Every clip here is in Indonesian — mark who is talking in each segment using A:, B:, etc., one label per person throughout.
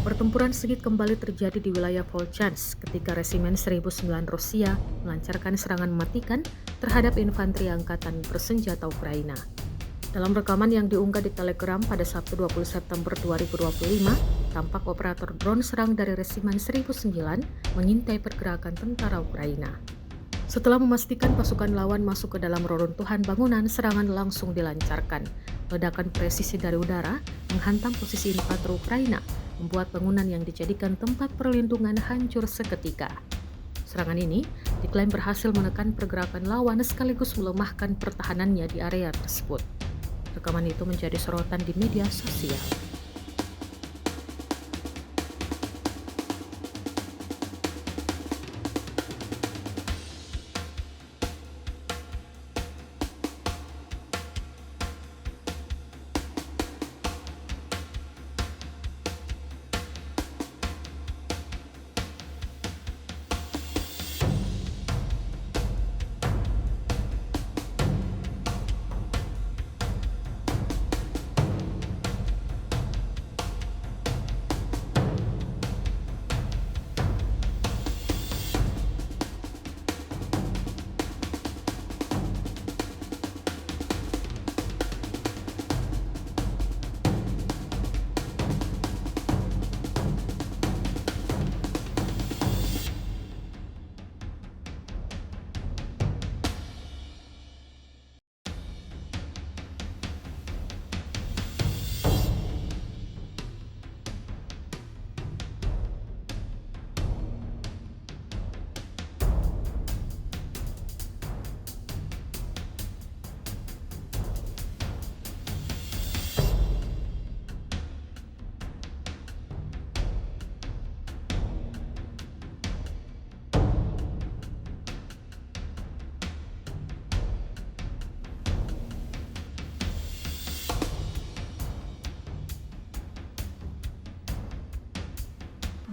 A: Pertempuran sengit kembali terjadi di wilayah Volchansk ketika Resimen 1009 Rusia melancarkan serangan mematikan terhadap infanteri angkatan bersenjata Ukraina. Dalam rekaman yang diunggah di Telegram pada Sabtu 20 September 2025, tampak operator drone serang dari Resimen 1009 mengintai pergerakan tentara Ukraina. Setelah memastikan pasukan lawan masuk ke dalam reruntuhan bangunan, serangan langsung dilancarkan. Ledakan presisi dari udara menghantam posisi infanteri Ukraina, membuat bangunan yang dijadikan tempat perlindungan hancur seketika. Serangan ini diklaim berhasil menekan pergerakan lawan sekaligus melemahkan pertahanannya di area tersebut. Rekaman itu menjadi sorotan di media sosial.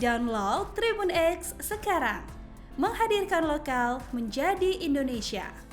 B: Download Tribun X sekarang, menghadirkan lokal menjadi Indonesia.